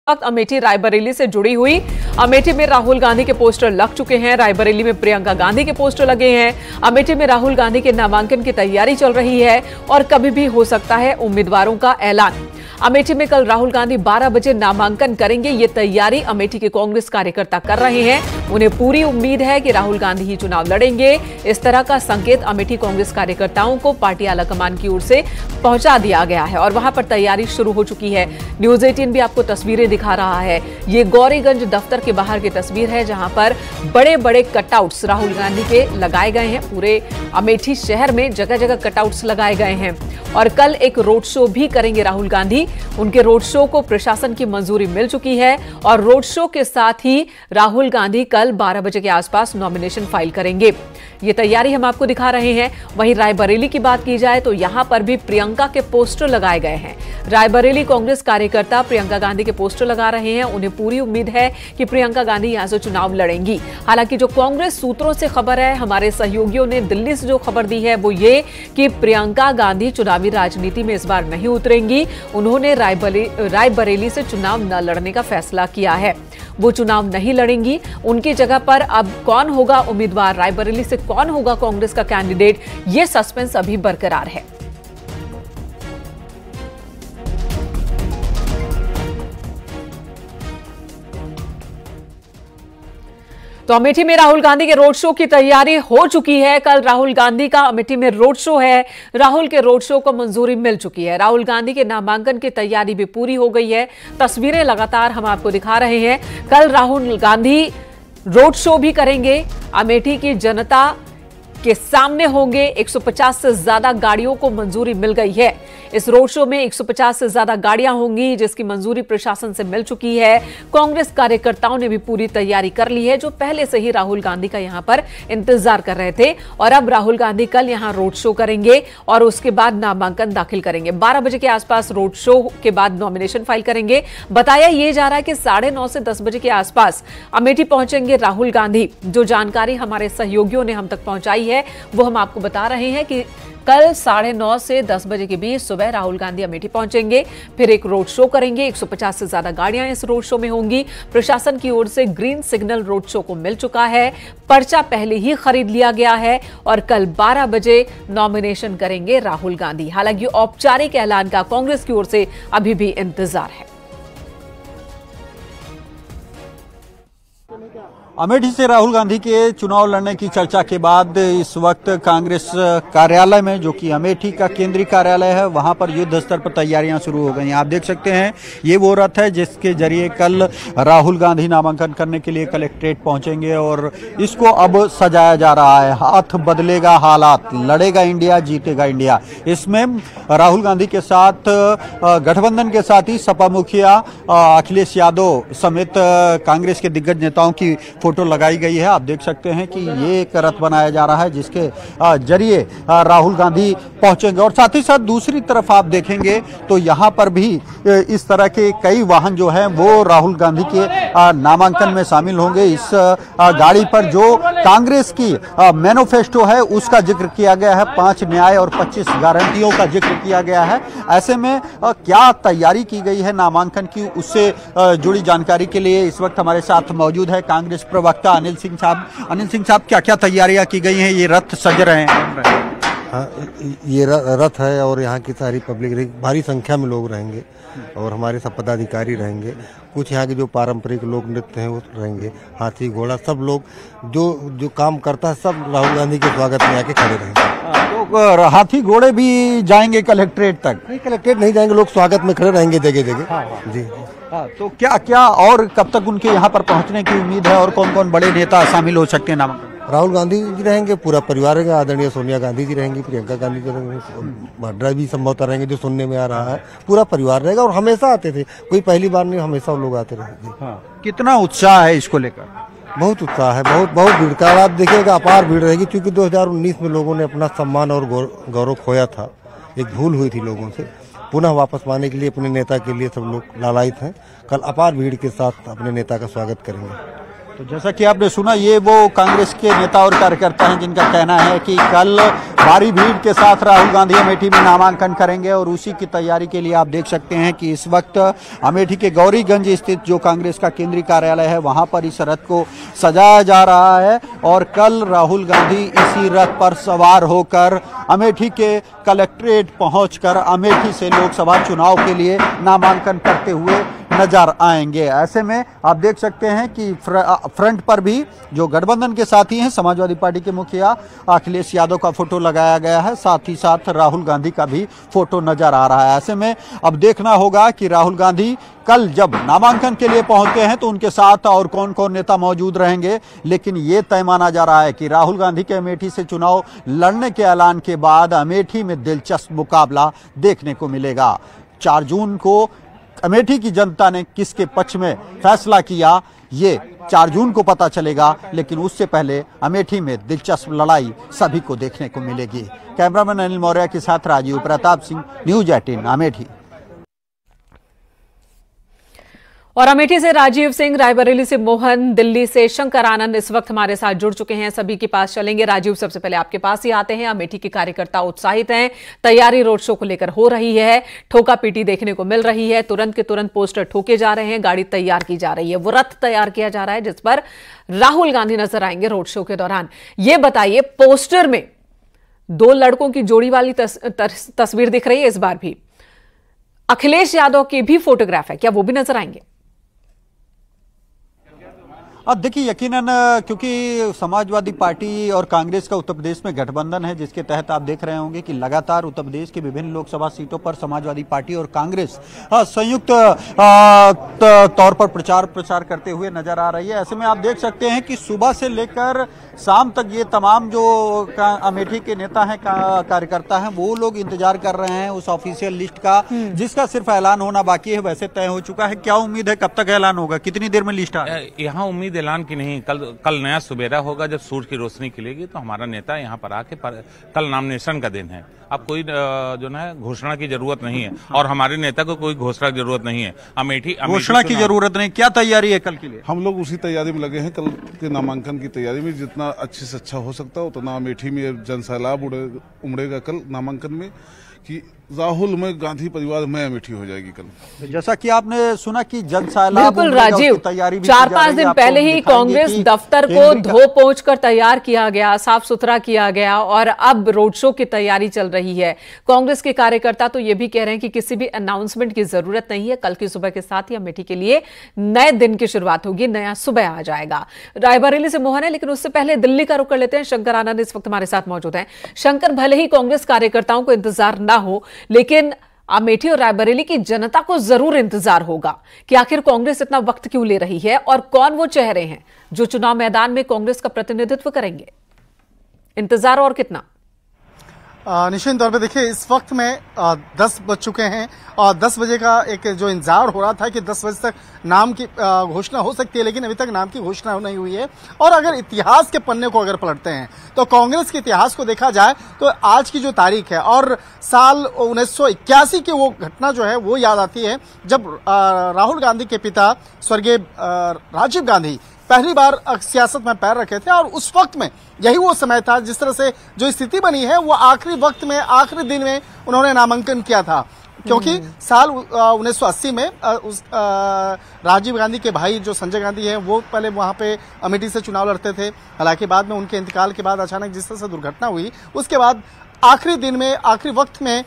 वक्त अमेठी रायबरेली से जुड़ी हुई। अमेठी में राहुल गांधी के पोस्टर लग चुके हैं, रायबरेली में प्रियंका गांधी के पोस्टर लगे हैं। अमेठी में राहुल गांधी के नामांकन की तैयारी चल रही है और कभी भी हो सकता है उम्मीदवारों का ऐलान। अमेठी में कल राहुल गांधी 12 बजे नामांकन करेंगे। ये तैयारी अमेठी के कांग्रेस कार्यकर्ता कर रहे हैं। उन्हें पूरी उम्मीद है कि राहुल गांधी ही चुनाव लड़ेंगे। इस तरह का संकेत अमेठी कांग्रेस कार्यकर्ताओं को पार्टी आलाकमान की ओर से पहुंचा दिया गया है और वहां पर तैयारी शुरू हो चुकी है। न्यूज 18 भी आपको तस्वीरें दिखा रहा है। ये गौरीगंज दफ्तर के बाहर की तस्वीर है, जहां पर बड़े बड़े कटआउट्स राहुल गांधी के लगाए गए हैं। पूरे अमेठी शहर में जगह जगह कटआउट्स लगाए गए हैं और कल एक रोड शो भी करेंगे राहुल गांधी। उनके रोड शो को प्रशासन की मंजूरी मिल चुकी है और रोड शो के साथ ही राहुल गांधी कल 12 बजे के आसपास नॉमिनेशन फाइल करेंगे। ये तैयारी हम आपको दिखा रहे हैं। वहीं रायबरेली की बात की जाए तो यहां पर भी प्रियंका के पोस्टर लगाए गए हैं। रायबरेली कांग्रेस कार्यकर्ता प्रियंका गांधी के पोस्टर लगा रहे हैं। उन्हें पूरी उम्मीद है कि प्रियंका गांधी यहां से चुनाव लड़ेंगी। हालांकि जो कांग्रेस सूत्रों से खबर है, हमारे सहयोगियों ने दिल्ली से जो खबर दी है वो ये कि प्रियंका गांधी चुनावी राजनीति में इस बार नहीं उतरेंगी। उन्होंने रायबरेली से चुनाव न लड़ने का फैसला किया है। वो चुनाव नहीं लड़ेंगी। उनकी जगह पर अब कौन होगा उम्मीदवार, रायबरेली से कौन होगा कांग्रेस का कैंडिडेट, ये सस्पेंस अभी बरकरार है। तो अमेठी में राहुल गांधी के रोड शो की तैयारी हो चुकी है। कल राहुल गांधी का अमेठी में रोड शो है। राहुल के रोड शो को मंजूरी मिल चुकी है। राहुल गांधी के नामांकन की तैयारी भी पूरी हो गई है। तस्वीरें लगातार हम आपको दिखा रहे हैं। कल राहुल गांधी रोड शो भी करेंगे। अमेठी की जनता के सामने होंगे। 150 से ज्यादा गाड़ियों को मंजूरी मिल गई है। इस रोड शो में 150 से ज्यादा गाड़ियां होंगी, जिसकी मंजूरी प्रशासन से मिल चुकी है। कांग्रेस कार्यकर्ताओं ने भी पूरी तैयारी कर ली है, जो पहले से ही राहुल गांधी का यहां पर इंतजार कर रहे थे। और अब राहुल गांधी कल यहां रोड शो करेंगे और उसके बाद नामांकन दाखिल करेंगे। 12 बजे के आसपास रोड शो के बाद नॉमिनेशन फाइल करेंगे। बताया यह जा रहा है कि 9:30 से 10 बजे के आसपास अमेठी पहुंचेंगे राहुल गांधी। जो जानकारी हमारे सहयोगियों ने हम तक पहुंचाई है वो हम आपको बता रहे हैं कि कल 9:30 से 10 बजे के बीच सुबह राहुल गांधी अमेठी पहुंचेंगे, फिर एक रोड शो करेंगे। 150 से ज्यादा गाड़ियां इस रोड शो में होंगी। प्रशासन की ओर से ग्रीन सिग्नल रोड शो को मिल चुका है। पर्चा पहले ही खरीद लिया गया है और कल 12 बजे नॉमिनेशन करेंगे राहुल गांधी। हालांकि औपचारिक ऐलान का कांग्रेस की ओर से अभी भी इंतजार है। अमेठी से राहुल गांधी के चुनाव लड़ने की चर्चा के बाद इस वक्त कांग्रेस कार्यालय में, जो कि अमेठी का केंद्रीय कार्यालय है, वहां पर युद्ध स्तर पर तैयारियां शुरू हो गई हैं। आप देख सकते हैं ये वो रथ है जिसके जरिए कल राहुल गांधी नामांकन करने के लिए कलेक्ट्रेट पहुंचेंगे और इसको अब सजाया जा रहा है। हाथ बदलेगा हालात, लड़ेगा इंडिया, जीतेगा इंडिया। इसमें राहुल गांधी के साथ गठबंधन के साथ ही सपा मुखिया अखिलेश यादव समेत कांग्रेस के दिग्गज नेताओं की फोटो लगाई गई है। आप देख सकते हैं कि ये एक रथ बनाया जा रहा है जिसके जरिए राहुल गांधी पहुंचेंगे और साथ ही साथ दूसरी तरफ आप देखेंगे तो यहाँ पर भी इस तरह के कई वाहन जो हैं वो राहुल गांधी के नामांकन में शामिल होंगे। इस गाड़ी पर जो कांग्रेस की मैनिफेस्टो है उसका जिक्र किया गया है। 5 न्याय और 25 गारंटियों का जिक्र किया गया है। ऐसे में क्या तैयारी की गई है नामांकन की, उससे जुड़ी जानकारी के लिए इस वक्त हमारे साथ मौजूद है कांग्रेस प्रवक्ता अनिल सिंह साहब। अनिल सिंह साहब, क्या क्या तैयारियां की गई हैं? ये रथ सज रहे हैं। हाँ, ये रथ है और यहाँ की सारी पब्लिक, भारी संख्या में लोग रहेंगे और हमारे सब पदाधिकारी रहेंगे। कुछ यहाँ के जो पारंपरिक लोक नृत्य हैं वो रहेंगे। हाथी घोड़ा सब लोग जो काम करता है सब राहुल गांधी के स्वागत में आके खड़े रहेंगे। तो हाथी घोड़े भी जाएंगे कलेक्ट्रेट तक? नहीं, कलेक्ट्रेट नहीं जाएंगे, लोग स्वागत में खड़े रहेंगे जगह जगह। जी तो क्या क्या और कब तक उनके यहाँ पर पहुँचने की उम्मीद है और कौन कौन बड़े नेता शामिल हो सकते हैं नामांकन? राहुल गांधी जी रहेंगे, पूरा परिवार रहेगा। आदरणीय सोनिया गांधी जी रहेंगी, प्रियंका गांधी जी रहेंगे, वाड्रा भी संभवतः रहेंगे, जो सुनने में आ रहा है। पूरा परिवार रहेगा और हमेशा आते थे, कोई पहली बार नहीं, हमेशा लोग आते रहे। कितना उत्साह है इसको लेकर? बहुत उत्साह है, बहुत भीड़ का आप देखिएगा, अपार भीड़ रहेगी। क्योंकि 2019 में लोगों ने अपना सम्मान और गौरव खोया था, एक भूल हुई थी लोगों से। पुनः वापस पाने के लिए अपने नेता के लिए सब लोग लालायित हैं। कल अपार भीड़ के साथ अपने नेता का स्वागत करेंगे। तो जैसा कि आपने सुना, ये वो कांग्रेस के नेता और कार्यकर्ता हैं जिनका कहना है कि कल भारी भीड़ के साथ राहुल गांधी अमेठी में नामांकन करेंगे और उसी की तैयारी के लिए आप देख सकते हैं कि इस वक्त अमेठी के गौरीगंज स्थित जो कांग्रेस का केंद्रीय कार्यालय है वहां पर इस रथ को सजाया जा रहा है और कल राहुल गांधी इसी रथ पर सवार होकर अमेठी के कलेक्ट्रेट पहुंचकर अमेठी से लोकसभा चुनाव के लिए नामांकन करते हुए नजर आएंगे। ऐसे में आप देख सकते हैं कि फ्रंट पर भी जो गठबंधन के साथी हैं समाजवादी पार्टी के मुखिया अखिलेश यादव का फोटो लगाया गया है, साथ ही साथ राहुल गांधी का भी फोटो नजर आ रहा है। ऐसे में अब देखना होगा कि राहुल गांधी कल जब नामांकन के लिए पहुंचते हैं तो उनके साथ और कौन कौन नेता मौजूद रहेंगे, लेकिन ये तय माना जा रहा है कि राहुल गांधी के अमेठी से चुनाव लड़ने के ऐलान के बाद अमेठी में दिलचस्प मुकाबला देखने को मिलेगा। 4 जून को अमेठी की जनता ने किसके पक्ष में फैसला किया ये 4 जून को पता चलेगा, लेकिन उससे पहले अमेठी में दिलचस्प लड़ाई सभी को देखने को मिलेगी। कैमरामैन अनिल मौर्य के साथ राजीव प्रताप सिंह, न्यूज 18 अमेठी। और अमेठी से राजीव सिंह, रायबरेली से मोहन, दिल्ली से शंकर आनंद इस वक्त हमारे साथ जुड़ चुके हैं। सभी के पास चलेंगे। राजीव, सबसे पहले आपके पास ही आते हैं। अमेठी के कार्यकर्ता उत्साहित हैं, तैयारी रोड शो को लेकर हो रही है, ठोका पीटी देखने को मिल रही है, तुरंत के तुरंत पोस्टर ठोके जा रहे हैं, गाड़ी तैयार की जा रही है, वो रथ तैयार किया जा रहा है जिस पर राहुल गांधी नजर आएंगे रोड शो के दौरान। ये बताइए, पोस्टर में 2 लड़कों की जोड़ी वाली तस्वीर दिख रही है, इस बार भी अखिलेश यादव की भी फोटोग्राफ है, क्या वो भी नजर आएंगे? अब देखिए, यकीनन क्योंकि समाजवादी पार्टी और कांग्रेस का उत्तर प्रदेश में गठबंधन है, जिसके तहत आप देख रहे होंगे कि लगातार उत्तर प्रदेश के विभिन्न लोकसभा सीटों पर समाजवादी पार्टी और कांग्रेस संयुक्त तौर पर प्रचार करते हुए नजर आ रही है। ऐसे में आप देख सकते हैं कि सुबह से लेकर शाम तक ये तमाम जो अमेठी के नेता हैं, कार्यकर्ता हैं, वो लोग इंतजार कर रहे हैं उस ऑफिशियल लिस्ट का, जिसका सिर्फ ऐलान होना बाकी है। वैसे तय हो चुका है। क्या उम्मीद है, कब तक ऐलान होगा, कितनी देर में लिस्ट आ? यहाँ उम्मीद ऐलान की नहीं, कल नया सुबेरा होगा जब सूरज की रोशनी खिलेगी तो हमारा नेता यहाँ पर आके कल नॉमिनेशन का दिन है। अब कोई जो ना घोषणा की जरूरत नहीं है और हमारे नेता को कोई घोषणा की जरूरत नहीं है। अमेठी घोषणा की जरूरत नहीं। क्या तैयारी है कल के लिए? हम लोग उसी तैयारी में लगे हैं, कल के नामांकन की तैयारी में। जितना अच्छे से अच्छा हो सकता है उतना अमेठी में जनसैलाब उमड़ेगा कल नामांकन में कि राहुल में, गांधी परिवार में अमेठी हो जाएगी कल। जैसा कि आपने सुना कि जनसैलाब, बिल्कुल राजीव, 4-5 दिन पहले ही कांग्रेस दफ्तर को धो पोंछ कर तैयार किया गया, साफ सुथरा किया गया और अब रोड शो की तैयारी चल रही है। कांग्रेस के कार्यकर्ता तो ये भी कह रहे हैं कि किसी भी अनाउंसमेंट की जरूरत नहीं है, कल की सुबह के साथ ही अमेठी के लिए नए दिन की शुरुआत होगी, नया सुबह आ जाएगा। रायबरेली से मोहन है, लेकिन उससे पहले दिल्ली का रुख कर लेते हैं। शंकर आनंद इस वक्त हमारे साथ मौजूद हैं। शंकर, भले ही कांग्रेस कार्यकर्ताओं को इंतजार ना हो, लेकिन अमेठी और रायबरेली की जनता को जरूर इंतजार होगा कि आखिर कांग्रेस इतना वक्त क्यों ले रही है और कौन वो चेहरे हैं जो चुनाव मैदान में कांग्रेस का प्रतिनिधित्व करेंगे। इंतजार और कितना? निश्चित तौर पे देखिए, इस वक्त में 10 बज चुके हैं और 10 बजे का एक जो इंतजार हो रहा था कि 10 बजे तक नाम की घोषणा हो सकती है, लेकिन अभी तक नाम की घोषणा नहीं हुई है। और अगर इतिहास के पन्ने को अगर पलटते हैं तो कांग्रेस के इतिहास को देखा जाए तो आज की जो तारीख है और साल 1981 की वो घटना जो है वो याद आती है, जब राहुल गांधी के पिता स्वर्गीय राजीव गांधी पहली बार सियासत में पैर रखे थे और उस वक्त में यही वो समय था जिस तरह से जो स्थिति बनी है वो आखिरी वक्त में, आखिरी दिन में उन्होंने नामांकन किया था। क्योंकि साल 1980 में राजीव गांधी के भाई जो संजय गांधी हैं वो पहले वहां पे अमेठी से चुनाव लड़ते थे। हालांकि बाद में उनके इंतकाल के बाद अचानक जिस तरह से दुर्घटना हुई, उसके बाद आखिरी दिन में, आखिरी वक्त में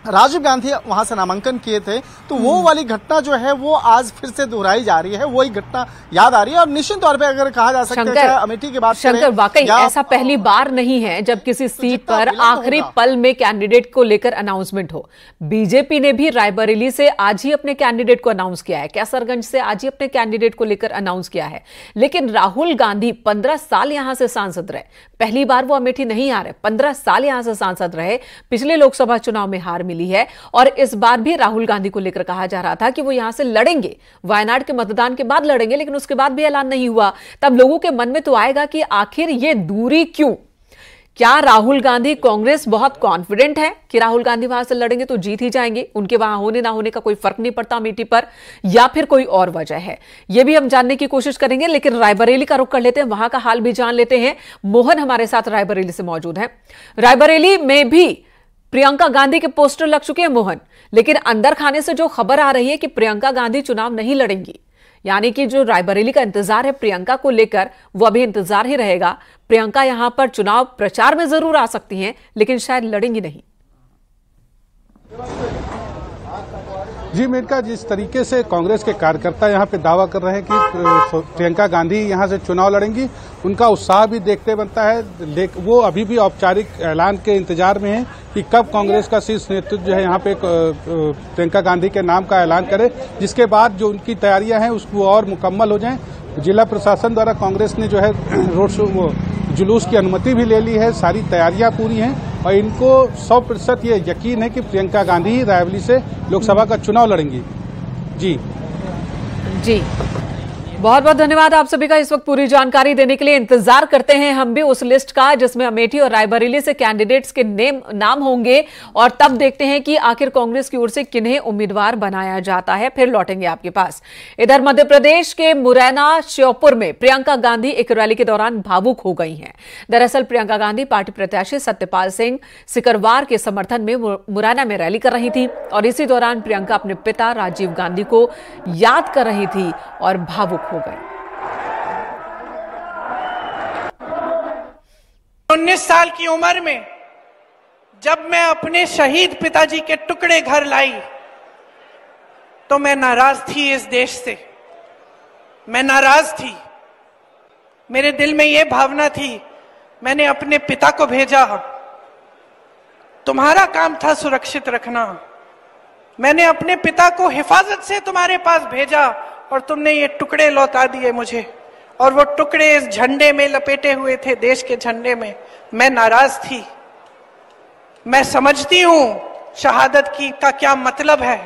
राजीव गांधी वहां से नामांकन किए थे। तो वो वाली घटना जो है वो आज फिर से दोहराई जा रही है, वही घटना याद आ रही है। और निश्चित तौर पे अगर कहा जा सकता है अमेठी की बात शंकर, वाकई ऐसा पहली बार नहीं है जब किसी सीट पर आखिरी पल में कैंडिडेट को लेकर अनाउंसमेंट हो। बीजेपी ने भी रायबरेली से आज ही अपने कैंडिडेट को अनाउंस किया है, कैसरगंज से आज ही अपने कैंडिडेट को लेकर अनाउंस किया है। लेकिन राहुल गांधी 15 साल यहां से सांसद रहे, पहली बार वो अमेठी नहीं आ रहे, 15 साल यहां से सांसद रहे, पिछले लोकसभा चुनाव में हार मिली है और इस बार भी राहुल गांधी को लेकर कहा जा रहा था कि वो यहां से लड़ेंगे, वायनाड के मतदान के बाद लड़ेंगे, लेकिन उसके बाद भी ऐलान नहीं हुआ। तब लोगों के मन में तो आएगा कि आखिर ये दूरी क्यों? क्या राहुल गांधी कांग्रेस बहुत कॉन्फिडेंट है कि राहुल गांधी वहां से लड़ेंगे तो जीत ही जाएंगे, उनके वहां होने ना होने का कोई फर्क नहीं पड़ता अमेठी पर, या फिर कोई और वजह है? यह भी हम जानने की कोशिश करेंगे, लेकिन रायबरेली का रुख कर लेते हैं, वहां का हाल भी जान लेते हैं। मोहन हमारे साथ रायबरेली से मौजूद है। रायबरेली में भी प्रियंका गांधी के पोस्टर लग चुके हैं मोहन, लेकिन अंदर खाने से जो खबर आ रही है कि प्रियंका गांधी चुनाव नहीं लड़ेंगी, यानी कि जो रायबरेली का इंतजार है प्रियंका को लेकर, वो अभी इंतजार ही रहेगा। प्रियंका यहां पर चुनाव प्रचार में जरूर आ सकती हैं, लेकिन शायद लड़ेंगी नहीं। जी मीरका, जिस तरीके से कांग्रेस के कार्यकर्ता यहाँ पे दावा कर रहे हैं कि प्रियंका गांधी यहाँ से चुनाव लड़ेंगी, उनका उत्साह भी देखते बनता है। वो अभी भी औपचारिक ऐलान के इंतजार में है कि कब कांग्रेस का शीर्ष नेतृत्व जो है यहाँ पे प्रियंका गांधी के नाम का ऐलान करे, जिसके बाद जो उनकी तैयारियां हैं उसको और मुकम्मल हो जाएं। जिला प्रशासन द्वारा कांग्रेस ने जो है रोड शो जुलूस की अनुमति भी ले ली है, सारी तैयारियां पूरी हैं और इनको 100% ये यकीन है कि प्रियंका गांधी रायबरेली से लोकसभा का चुनाव लड़ेंगी। जी बहुत बहुत धन्यवाद आप सभी का इस वक्त पूरी जानकारी देने के लिए। इंतजार करते हैं हम भी उस लिस्ट का जिसमें अमेठी और रायबरेली से कैंडिडेट्स के नाम होंगे, और तब देखते हैं कि आखिर कांग्रेस की ओर से किन्हें उम्मीदवार बनाया जाता है। फिर लौटेंगे आपके पास। इधर मध्य प्रदेश के मुरैना श्योपुर में प्रियंका गांधी एक रैली के दौरान भावुक हो गई हैं। दरअसल प्रियंका गांधी पार्टी प्रत्याशी सत्यपाल सिंह सिकरवार के समर्थन में मुरैना में रैली कर रही थी, और इसी दौरान प्रियंका अपने पिता राजीव गांधी को याद कर रही थी और भावुक हो गई। 19 साल की उम्र में जब मैं अपने शहीद पिताजी के टुकड़े घर लाई तो मैं नाराज थी इस देश से, मैं नाराज थी। मेरे दिल में यह भावना थी, मैंने अपने पिता को भेजा, तुम्हारा काम था सुरक्षित रखना। मैंने अपने पिता को हिफाजत से तुम्हारे पास भेजा और तुमने ये टुकड़े लौटा दिए मुझे, और वो टुकड़े इस झंडे में लपेटे हुए थे, देश के झंडे में। मैं नाराज थी। मैं समझती हूं शहादत का क्या मतलब है।